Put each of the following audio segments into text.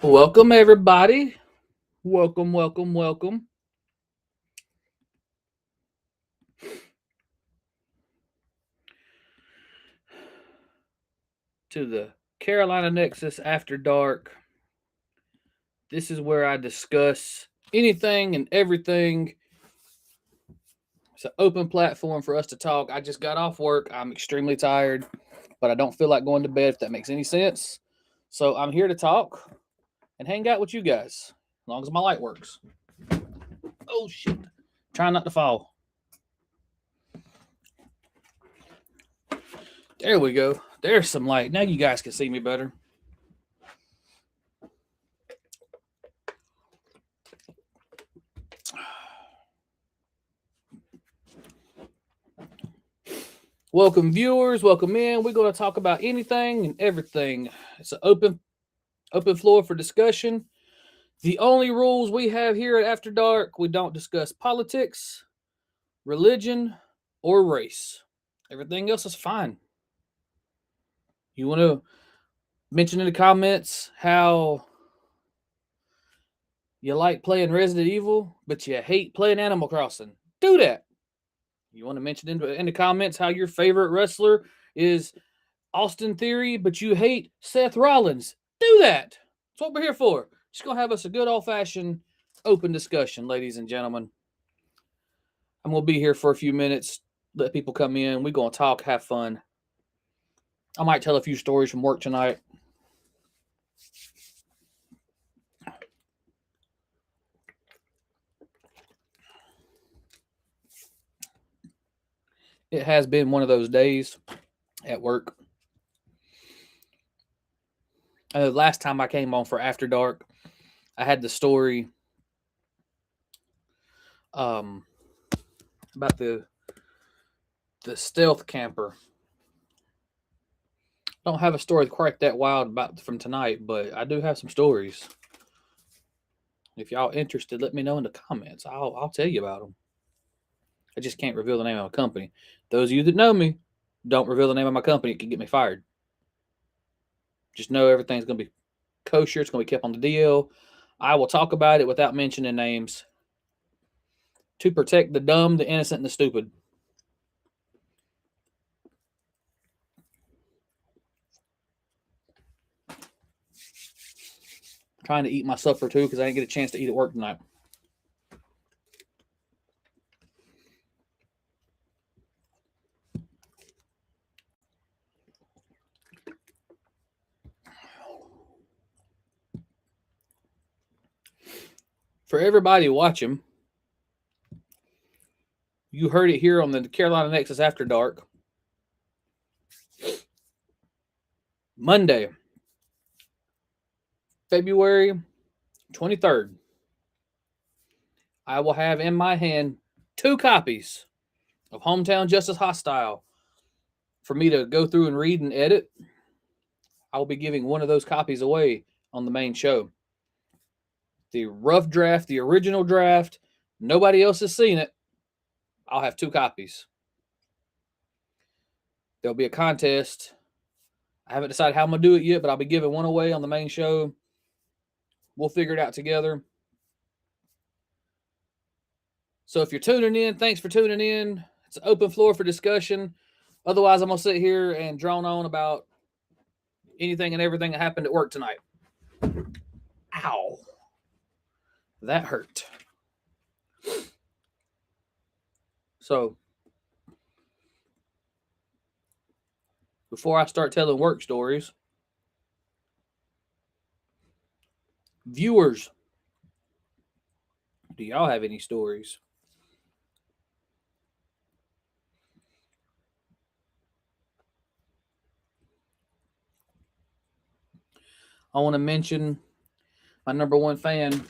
Welcome, everybody. Welcome to the Carolina Nexus After Dark. This is where I discuss anything and everything. It's an open platform for us to talk. I just got off work. I'm extremely tired, but I don't feel like going to bed, if that makes any sense. So I'm here to talk and hang out with you guys, as long as my light works. Oh, shit. Trying not to fall. There we go. There's some light. Now you guys can see me better. Welcome, viewers. Welcome in. We're going to talk about anything and everything. It's an open floor for discussion. The only rules we have here at After Dark: we don't discuss politics, religion, or race. Everything else is fine. You want to mention in the comments how you like playing Resident Evil, but you hate playing Animal Crossing? Do that. You want to mention in the comments how your favorite wrestler is Austin Theory, but you hate Seth Rollins? Do that. That's what we're here for. Just gonna have us a good old fashioned open discussion, ladies and gentlemen. I'm gonna be here for a few minutes, let people come in. We're gonna talk, have fun. I might tell a few stories from work tonight. It has been one of those days at work. Last time I came on for After Dark, I had the story about the stealth camper. I don't have a story quite that wild about from tonight, but I do have some stories. If y'all interested, let me know in the comments. I'll tell you about them. I just can't reveal the name of my company. Those of you that know me, don't reveal the name of my company. It can get me fired. Just know everything's going to be kosher. It's going to be kept on the DL. I will talk about it without mentioning names to protect the dumb, the innocent, and the stupid. Trying to eat my supper too because I didn't get a chance to eat at work tonight. For everybody watching, you heard it here on the Carolina Nexus After Dark. Monday, February 23rd. I will have in my hand 2 copies of Hometown Justice Hostile for me to go through and read and edit. I will be giving one of those copies away on the main show. The rough draft, the original draft, nobody else has seen it. I'll have 2 copies. There'll be a contest. I haven't decided how I'm going to do it yet, but I'll be giving one away on the main show. We'll figure it out together. So if you're tuning in, thanks for tuning in. It's an open floor for discussion. Otherwise, I'm going to sit here and drone on about anything and everything that happened at work tonight. Ow. That hurt. So, before I start telling work stories, viewers, do y'all have any stories? I want to mention my number one fan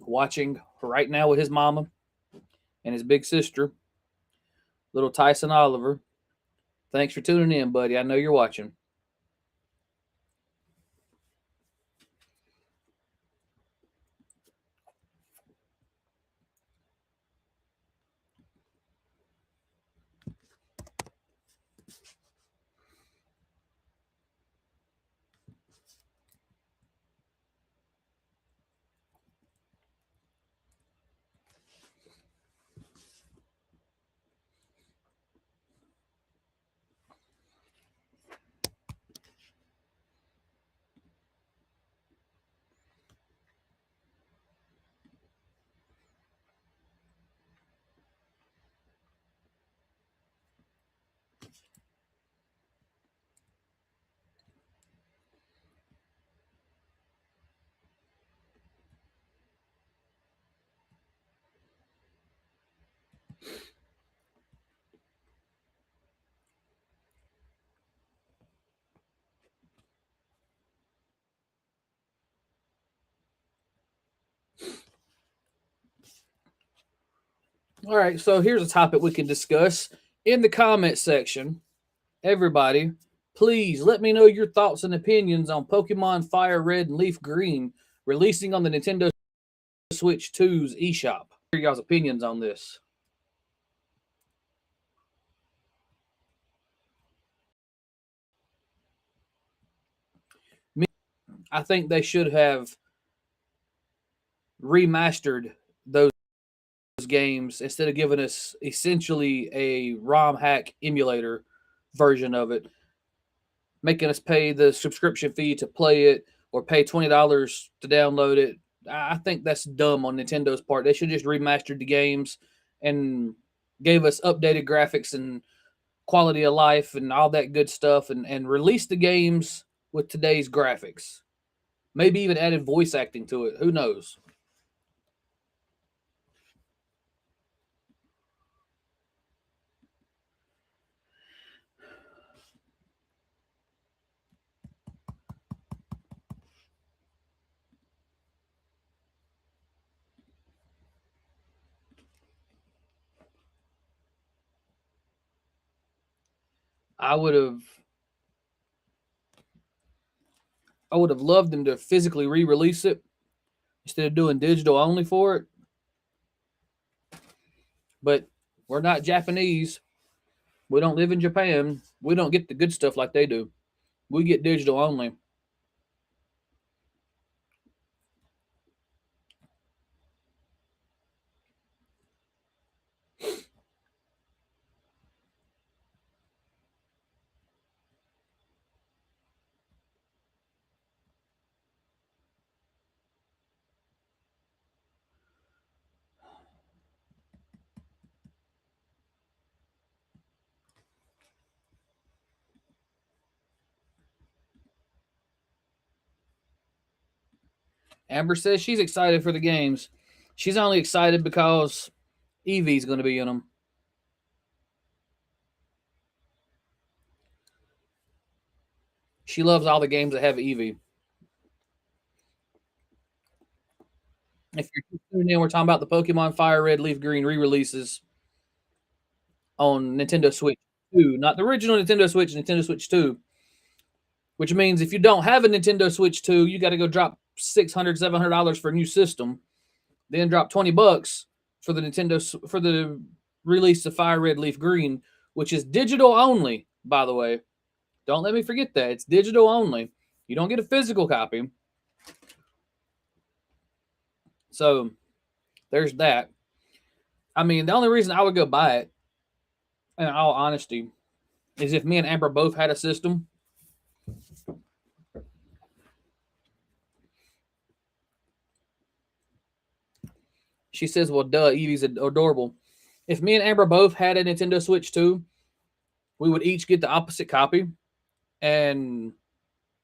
watching right now with his mama and his big sister, little Tyson Oliver. Thanks for tuning in, buddy. I know you're watching. All right, so here's a topic we can discuss in the comment section. Everybody, please let me know your thoughts and opinions on Pokemon Fire Red and Leaf Green releasing on the Nintendo Switch 2's eShop. Hear y'all's opinions on this. I think they should have remastered those games instead of giving us essentially a ROM hack emulator version of it, making us pay the subscription fee to play it or pay $20 to download it. I think that's dumb on Nintendo's part. They should just remastered the games and gave us updated graphics and quality of life and all that good stuff and release the games with today's graphics. Maybe even added voice acting to it. Who knows? I would have I would have loved them to physically re-release it instead of doing digital only for it. But we're not Japanese. We don't live in Japan. We don't get the good stuff like they do. We get digital only. Amber says she's excited for the games. She's only excited because Eevee's going to be in them. She loves all the games that have Eevee. If you're tuning in, we're talking about the Pokemon Fire Red, Leaf Green re-releases on Nintendo Switch 2, not the original Nintendo Switch, Nintendo Switch 2. Which means if you don't have a Nintendo Switch 2, you got to go drop $600, $700 for a new system, then drop $20 for the for the release of Fire Red, Leaf Green, which is digital only, by the way. Don't let me forget that. It's digital only. You don't get a physical copy. So there's that. I mean, the only reason I would go buy it, in all honesty, is if me and Amber both had a system. She says, well, duh, Eevee's adorable. If me and Amber both had a Nintendo Switch 2, we would each get the opposite copy and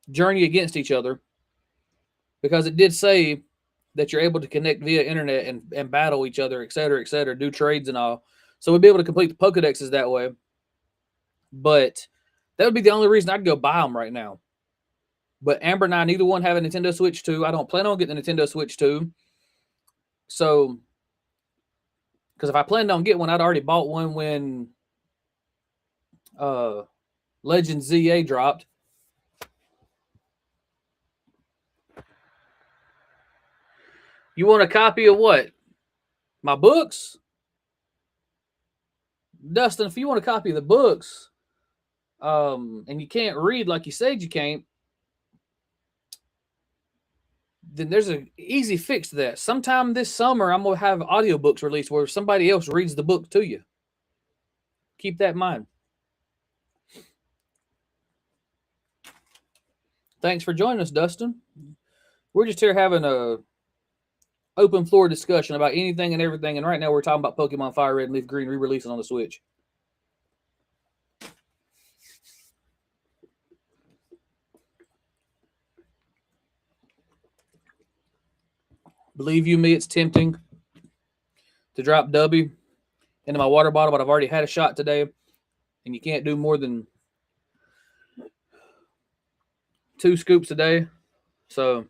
journey against each other, because it did say that you're able to connect via internet and battle each other, et cetera, do trades and all. So we'd be able to complete the Pokedexes that way. But that would be the only reason I'd go buy them right now. But Amber and I, neither one have a Nintendo Switch 2. I don't plan on getting the Nintendo Switch 2. So, because if I planned on getting one, I'd already bought one when Legend ZA dropped. You want a copy of what? My books? Dustin, if you want a copy of the books, and you can't read like you said you can't, then there's an easy fix to that. Sometime this summer, I'm going to have audiobooks released where somebody else reads the book to you. Keep that in mind. Thanks for joining us, Dustin. We're just here having a open floor discussion about anything and everything, and right now we're talking about Pokemon Fire Red and Leaf Green re-releasing on the Switch. Believe you me, it's tempting to drop Dubby into my water bottle, but I've already had a shot today, and you can't do more than 2 scoops a day. So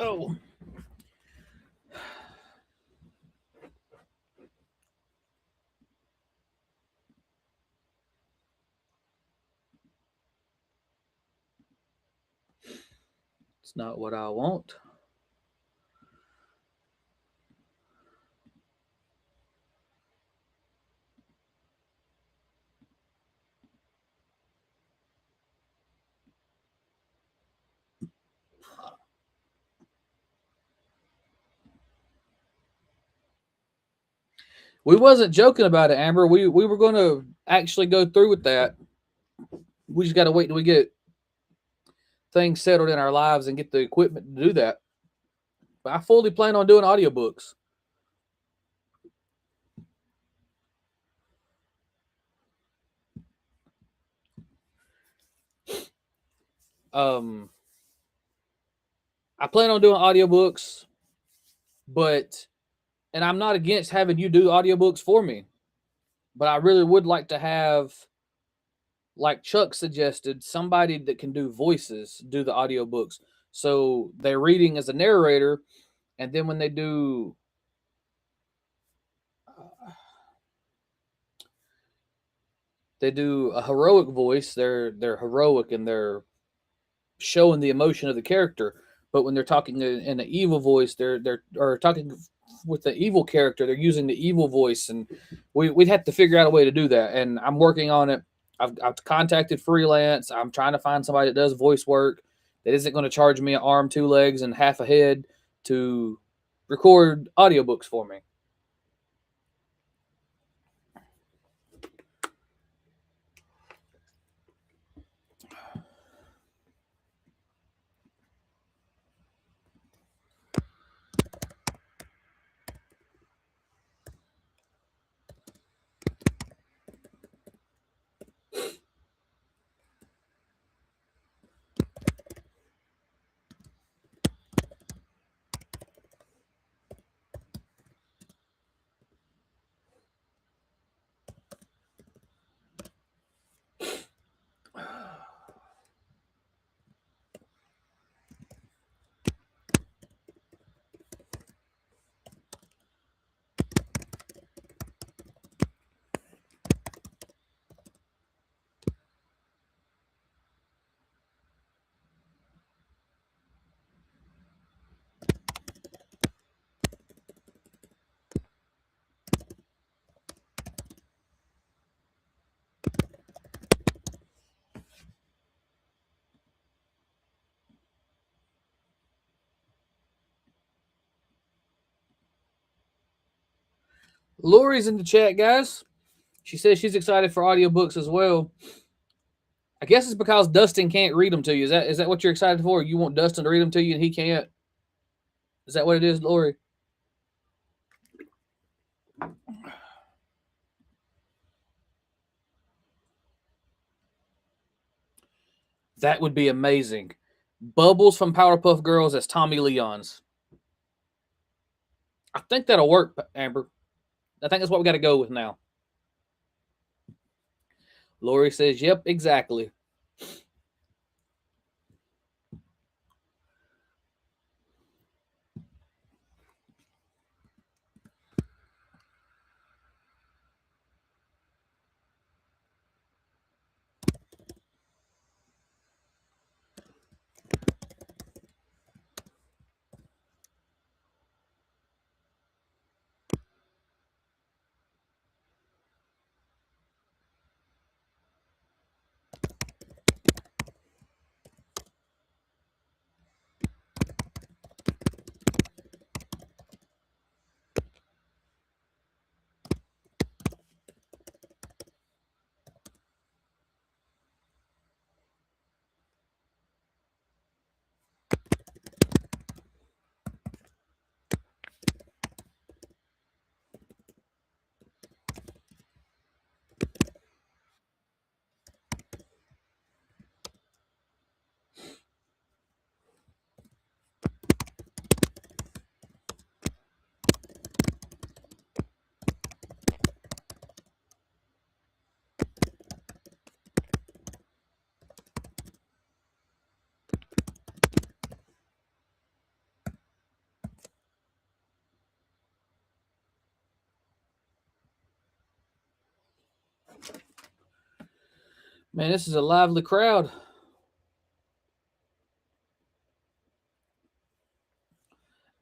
Oh. It's not what I want. We wasn't joking about it, Amber. We were going to actually go through with that. We just got to wait till we get things settled in our lives and get the equipment to do that. But I fully plan on doing audiobooks. Um, I plan on doing audiobooks, but and I'm not against having you do audiobooks for me, but I really would like to have, like Chuck suggested, somebody that can do voices do the audiobooks. So they're reading as a narrator, and then when they do a heroic voice, they're heroic and they're showing the emotion of the character. But when they're talking in an evil voice, they're or talking with the evil character, they're using the evil voice, and we'd have to figure out a way to do that. And I'm working on it. I've contacted freelance. I'm trying to find somebody that does voice work that isn't going to charge me an arm, two legs, and half a head to record audiobooks for me. Lori's in the chat, guys. She says she's excited for audiobooks as well. I guess it's because Dustin can't read them to you. Is that what you're excited for? You want Dustin to read them to you and he can't? Is that what it is, Lori? That would be amazing. Bubbles from Powerpuff Girls as Tommy Leon's. I think that'll work, Amber. I think that's what we got to go with now. Lori says, "Yep, exactly." Man, this is a lively crowd.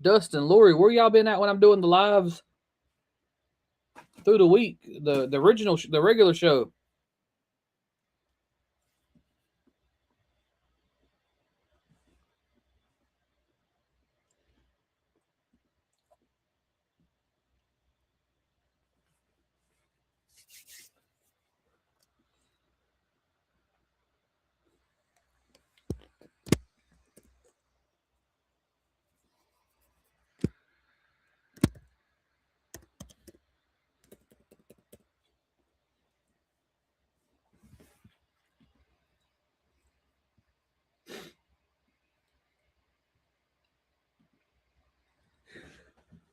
Dustin, Lori, where y'all been at when I'm doing the lives through the week? The original, the regular show.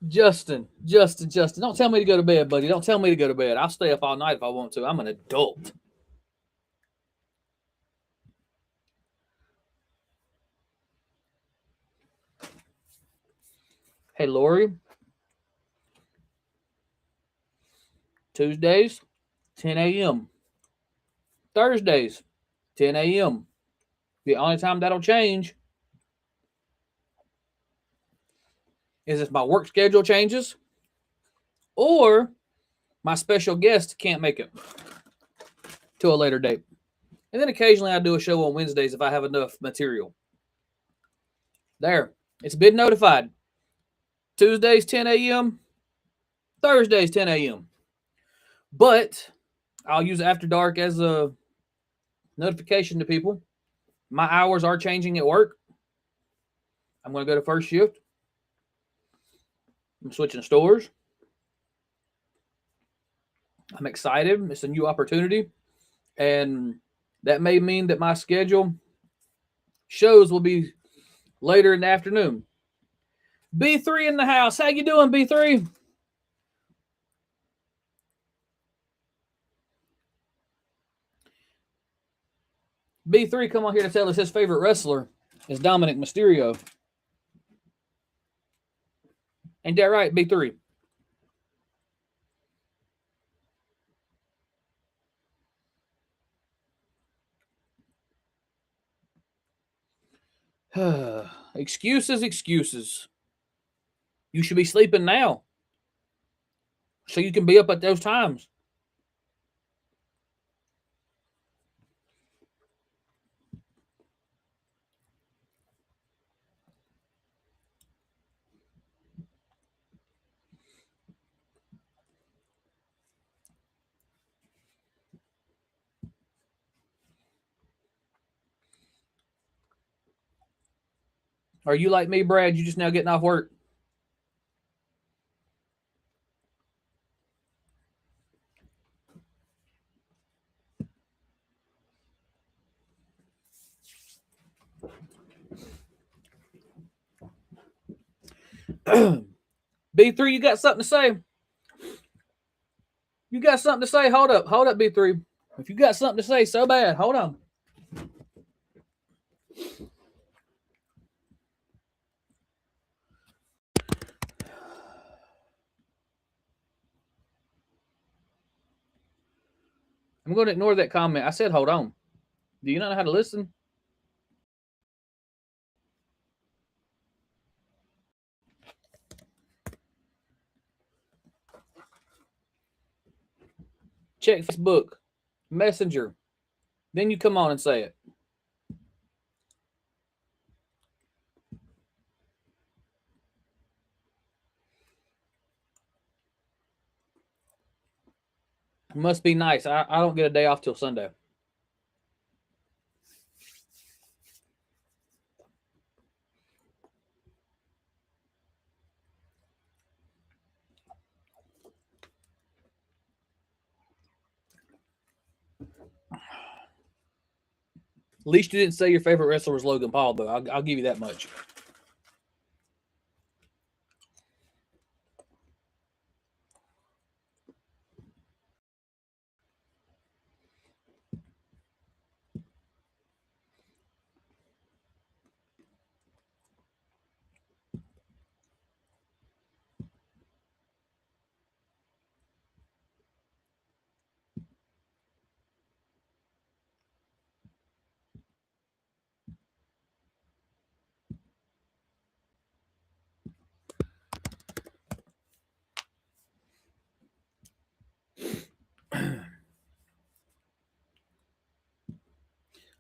Justin, Justin, Justin. Don't tell me to go to bed, buddy. Don't tell me to go to bed. I'll stay up all night if I want to. I'm an adult. Hey, Lori. Tuesdays, 10 a.m. Thursdays, 10 a.m. The only time that'll change is if my work schedule changes or my special guest can't make it to a later date. And then occasionally I do a show on Wednesdays if I have enough material. There. It's been notified. Tuesdays, 10 a.m. Thursdays, 10 a.m. But I'll use Afterdark as a notification to people. My hours are changing at work. I'm going to go to first shift. I'm switching stores. I'm excited. It's a new opportunity. And that may mean that my schedule shows will be later in the afternoon. B3 in the house. How you doing, B3? B3 come on here to tell us his favorite wrestler is Dominic Mysterio. Ain't that right, B3? Excuses, excuses. You should be sleeping now so you can be up at those times. Are you like me, Brad? You just now getting off work? B3, you got something to say? You got something to say? Hold up, B3. If you got something to say so bad, hold on. I'm going to ignore that comment. I said, hold on. Do you not know how to listen? Check Facebook, Messenger. Then you come on and say it. Must be nice. I don't get a day off till Sunday. At least you didn't say your favorite wrestler was Logan Paul, though. I'll give you that much.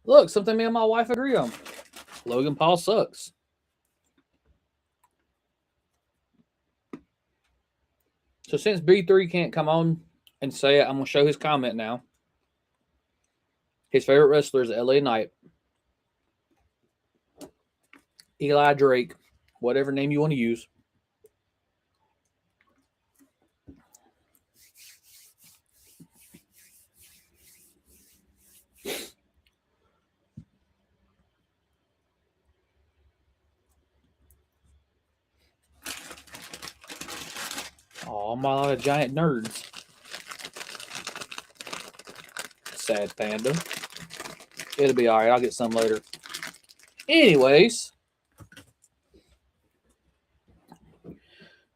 Look, something me and my wife agree on. Logan Paul sucks. So since B3 can't come on and say it, I'm going to show his comment now. His favorite wrestler is LA Knight. Eli Drake, whatever name you want to use. Oh, I'm all out of giant nerds. Sad panda. It'll be alright. I'll get some later. Anyways.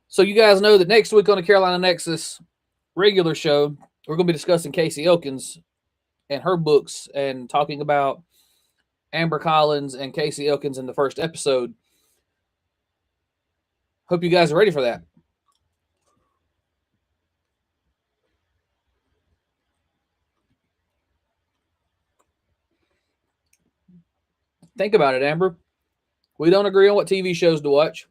So you guys know that next week on the Carolina Nexus regular show, we're going to be discussing Casey Elkins and her books and talking about Amber Collins and Casey Elkins in the first episode. Hope you guys are ready for that. Think about it, Amber. We don't agree on what TV shows to watch.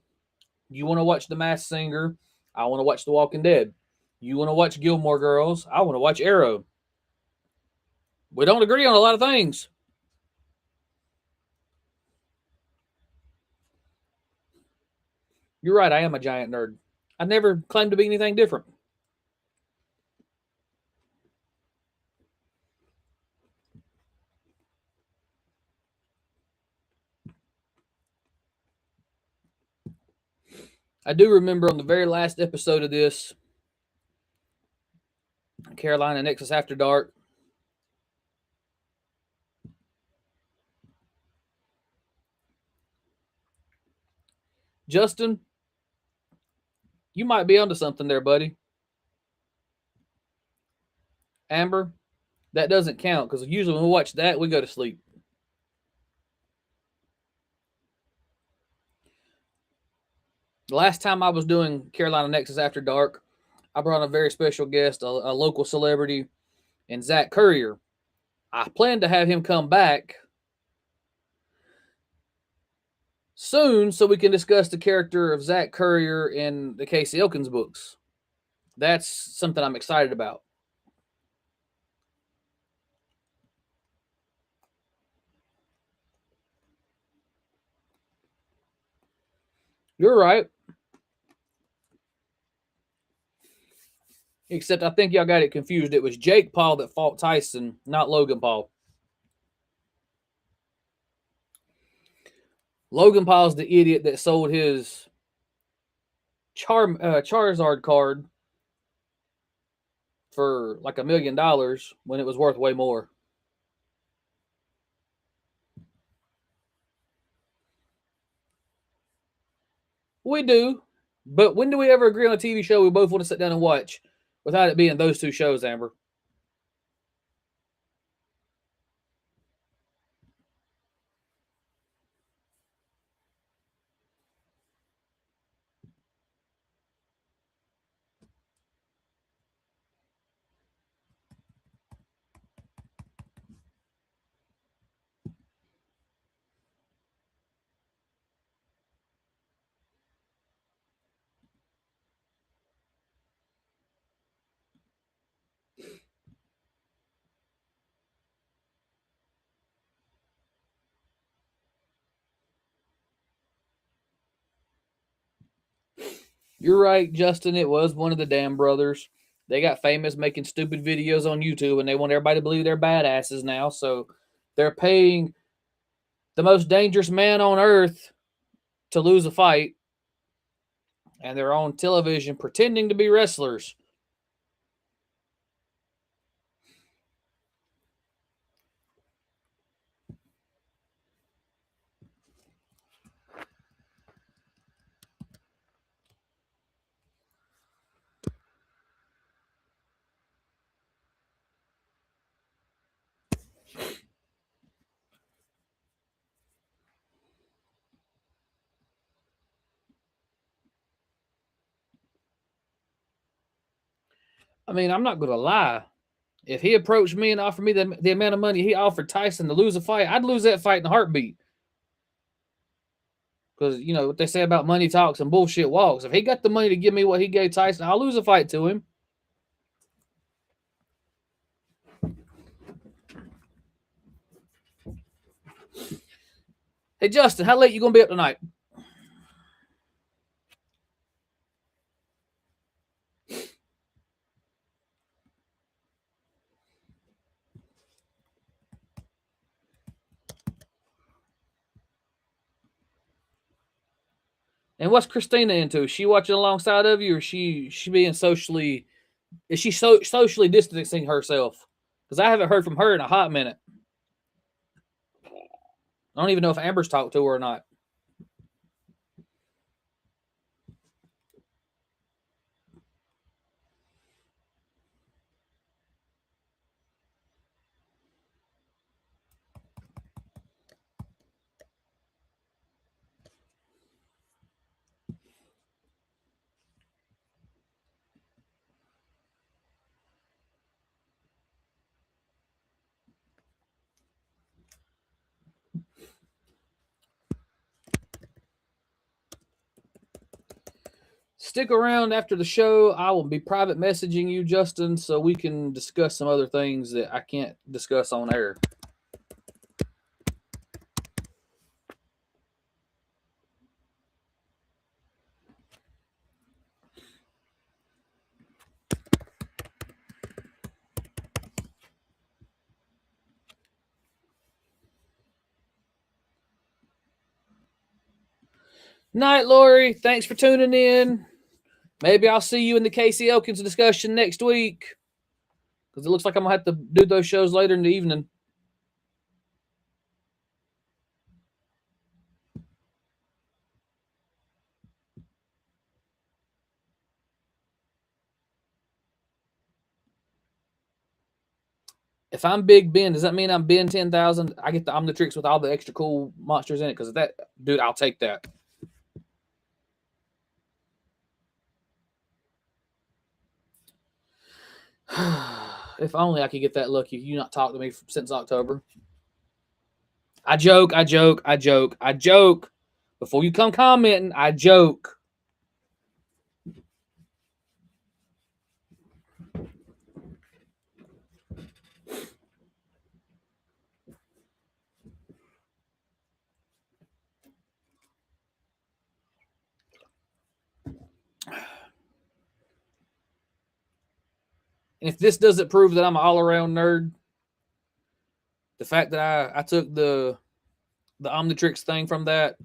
You want to watch The Masked Singer. I want to watch The Walking Dead. You want to watch Gilmore Girls. I want to watch Arrow. We don't agree on a lot of things. You're right. I am a giant nerd. I never claimed to be anything different. I do remember on the very last episode of this, Carolina Nexus After Dark, Justin, you might be onto something there, buddy. Amber, that doesn't count because usually when we watch that, we go to sleep. The last time I was doing Carolina Nexus After Dark, I brought a very special guest, a local celebrity, and Zach Courier. I plan to have him come back soon so we can discuss the character of Zach Courier in the Casey Elkins books. That's something I'm excited about. You're right. Except I think y'all got it confused. It was Jake Paul that fought Tyson, not Logan Paul. Logan Paul's the idiot that sold his Charizard card for like $1 million when it was worth way more. We do, but when do we ever agree on a TV show we both want to sit down and watch without it being those two shows, Amber? You're right, Justin. It was one of the damn brothers. They got famous making stupid videos on YouTube and they want everybody to believe they're badasses now. So they're paying the most dangerous man on earth to lose a fight and they're on television pretending to be wrestlers. I mean, I'm not going to lie. If he approached me and offered me the amount of money he offered Tyson to lose a fight, I'd lose that fight in a heartbeat. Because, you know, what they say about money talks and bullshit walks. If he got the money to give me what he gave Tyson, I'll lose a fight to him. Hey, Justin, how late you going to be up tonight? And what's Christina into? Is she watching alongside of you, or she being socially? Is she socially distancing herself? Because I haven't heard from her in a hot minute. I don't even know if Amber's talked to her or not. Stick around after the show. I will be private messaging you, Justin, so we can discuss some other things that I can't discuss on air. Night, Lori. Thanks for tuning in. Maybe I'll see you in the Casey Elkins discussion next week. Because it looks like I'm going to have to do those shows later in the evening. If I'm Big Ben, does that mean I'm Ben 10,000? I get the Omnitrix with all the extra cool monsters in it? Because that, dude, I'll take that. If only I could get that lucky. You not talked to me since October. I joke. Before you come commenting, I joke. And if this doesn't prove that I'm an all-around nerd, the fact that I took the Omnitrix thing from that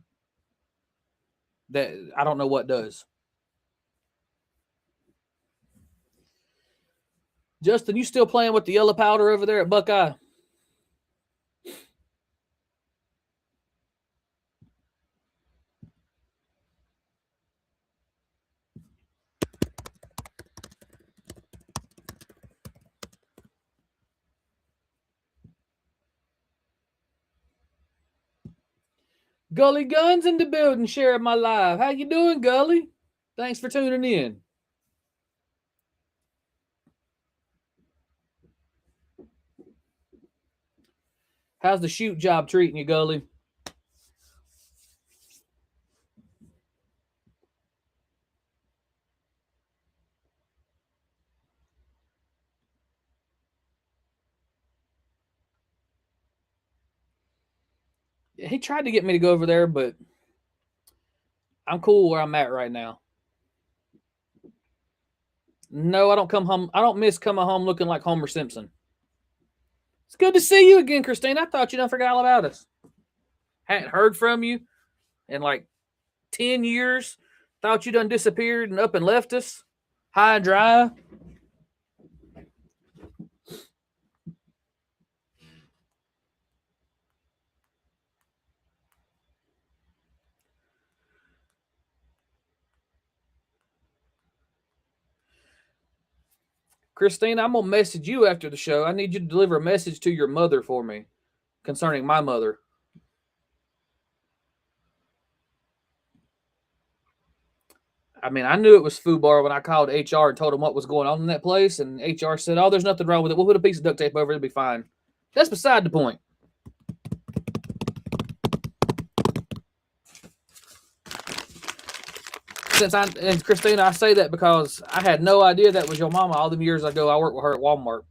I don't know what does. Justin, you still playing with the yellow powder over there at Buckeye? Gully Guns in the building, sharing my live. How you doing, Gully? Thanks for tuning in. How's the shoot job treating you, Gully? He tried to get me to go over there, but I'm cool where I'm at right now. No, I don't come home. I don't miss coming home looking like Homer Simpson. It's good to see you again, Christine. I thought you done forgot all about us. Hadn't heard from you in like 10 years. Thought you done disappeared and up and left us high and dry. Christine, I'm going to message you after the show. I need you to deliver a message to your mother for me concerning my mother. I mean, I knew it was FUBAR when I called HR and told them what was going on in that place, and HR said, "Oh, there's nothing wrong with it. We'll put a piece of duct tape over it. It'll be fine." That's beside the point. And Christina, I say that because I had no idea that was your mama all them years ago. I worked with her at Walmart.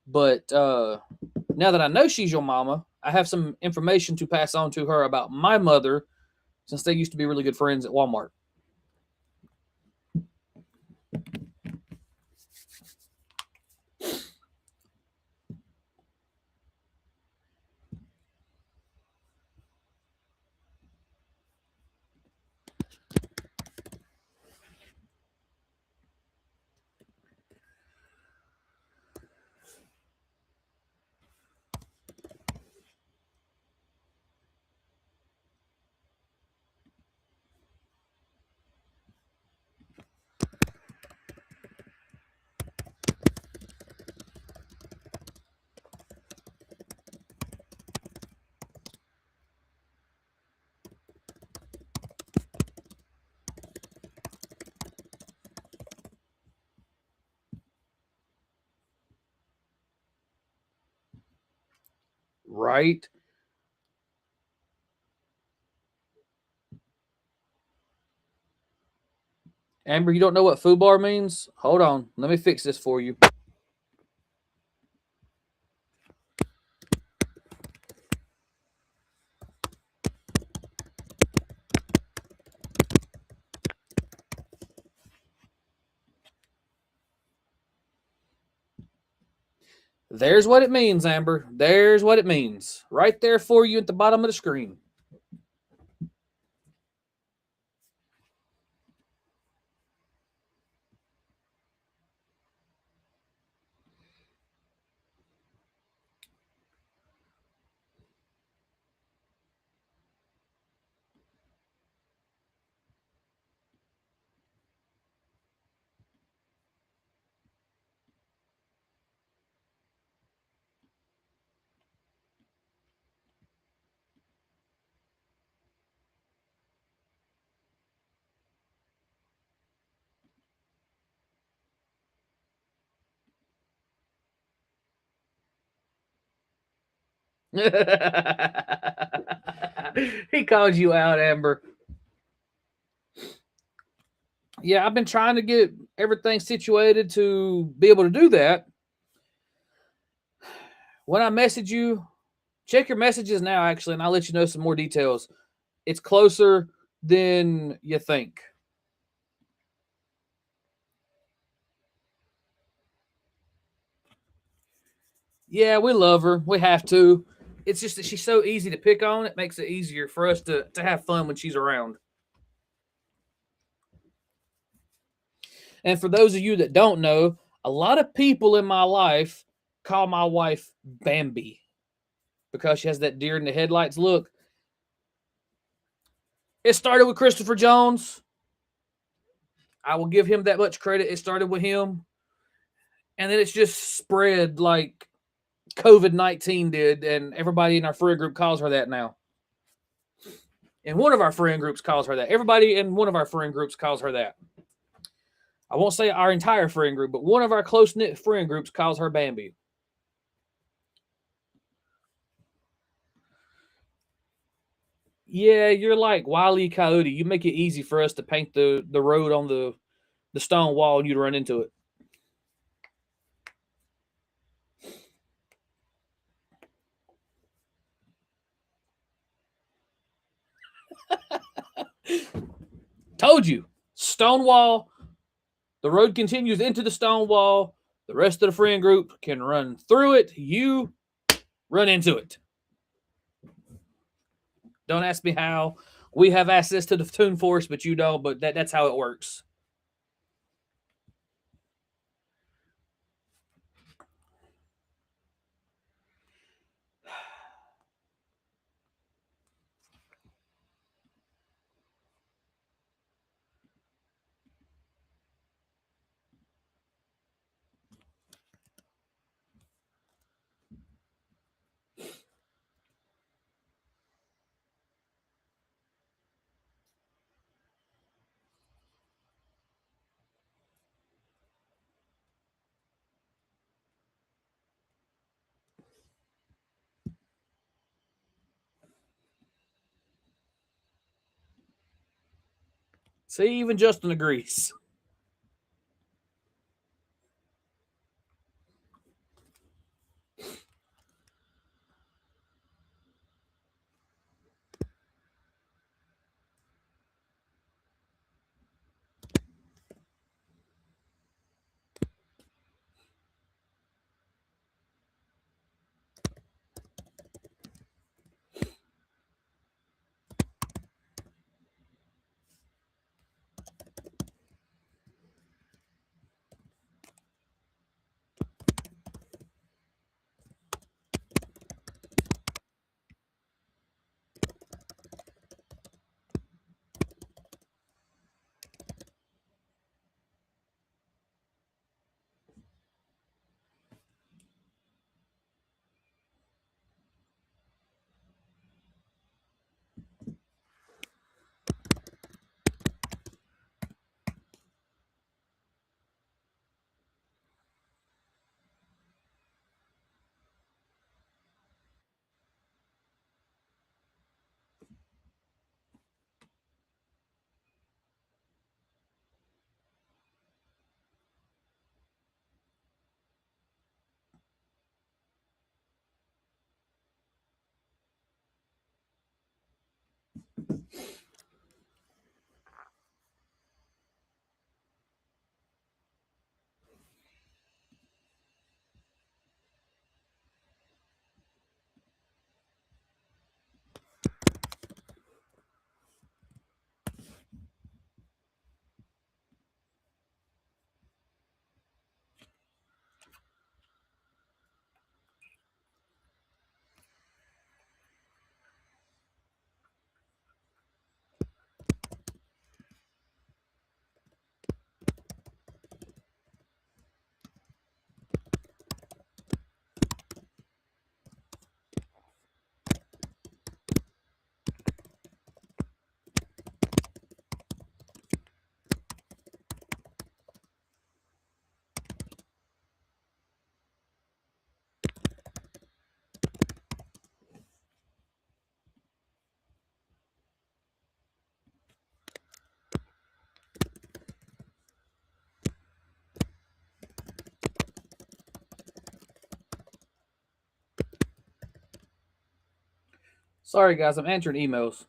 But now that I know she's your mama, I have some information to pass on to her about my mother, since they used to be really good friends at Walmart. Right? Amber, you don't know what FUBAR means? Hold on. Let me fix this for you. There's what it means, Amber. There's what it means. Right there for you at the bottom of the screen. He called you out, Amber. Yeah, I've been trying to get everything situated to be able to do that. When I message you, check your messages now, actually, and I'll let you know some more details. It's closer than you think. Yeah, we love her. We have to. It's just that she's so easy to pick on. It makes it easier for us to have fun when she's around. And for those of you that don't know, a lot of people in my life call my wife Bambi because she has that deer in the headlights look. It started with Christopher Jones. I will give him that much credit. It started with him. And then it's just spread like COVID-19 did. And everybody in our friend group calls her that now. And one of our friend groups calls her that. Everybody in one of our friend groups calls her that. I won't say our entire friend group, but one of our close knit friend groups calls her Bambi. Yeah, you're like Wile E. Coyote. You make it easy for us to paint the road on the stone wall and you to run into it. Told you. Stone wall. The road continues into the stone wall. The rest of the friend group can run through it. You run into it. Don't ask me how. We have access to the Toon Force, but you don't. But that's how it works. See, even Justin agrees. Sorry, guys, I'm answering emails.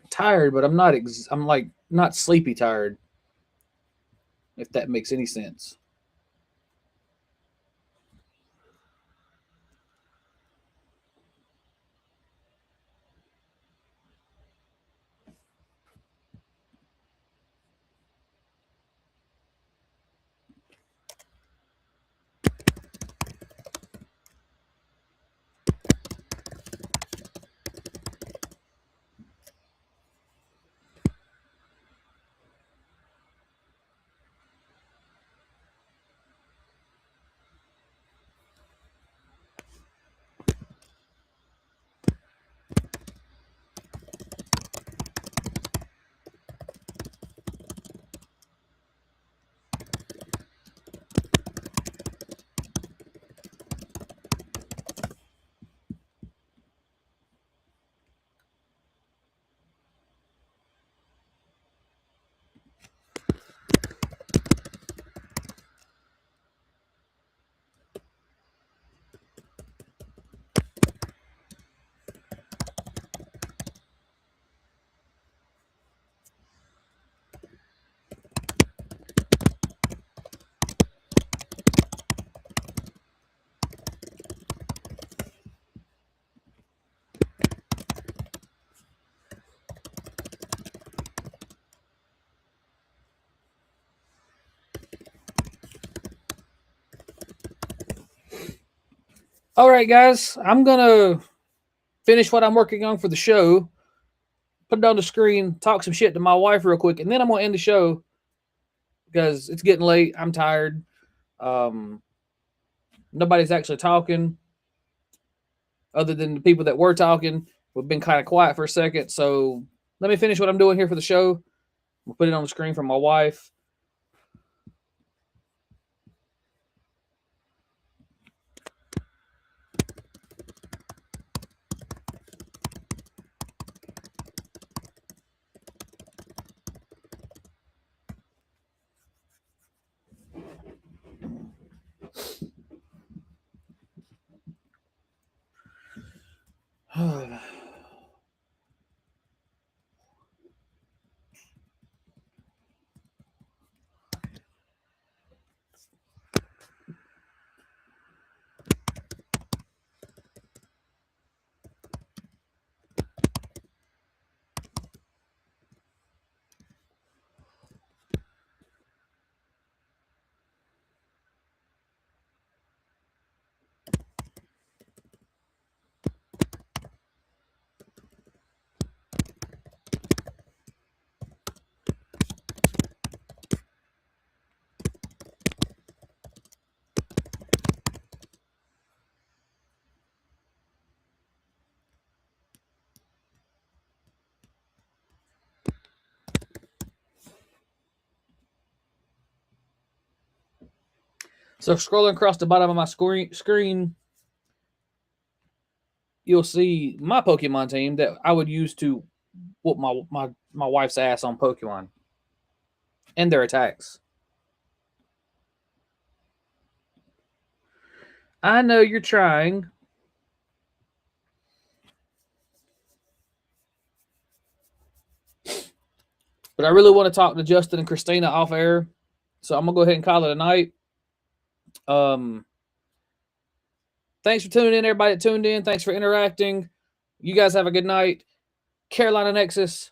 Tired, but I'm not. I'm like not sleepy tired. If that makes any sense. All right, guys, I'm gonna finish what I'm working on for the show, put it on the screen, talk some shit to my wife real quick, and then I'm gonna end the show because it's getting late. I'm tired. Um, Nobody's actually talking other than the people that were talking. We've been kind of quiet for a second, so let me finish what I'm doing here for the show. We'll put it on the screen for my wife. So scrolling across the bottom of my screen, you'll see my Pokemon team that I would use to whoop my wife's ass on Pokemon and their attacks. I know you're trying. But I really want to talk to Justin and Christina off air. So I'm gonna go ahead and call it a night. Um Thanks for tuning in, everybody that tuned in. Thanks for interacting. You guys have a good night. Carolina Nexus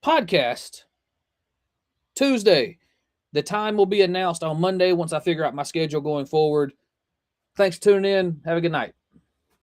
podcast Tuesday. The time will be announced on Monday once I figure out my schedule going forward. Thanks for tuning in. Have a good night.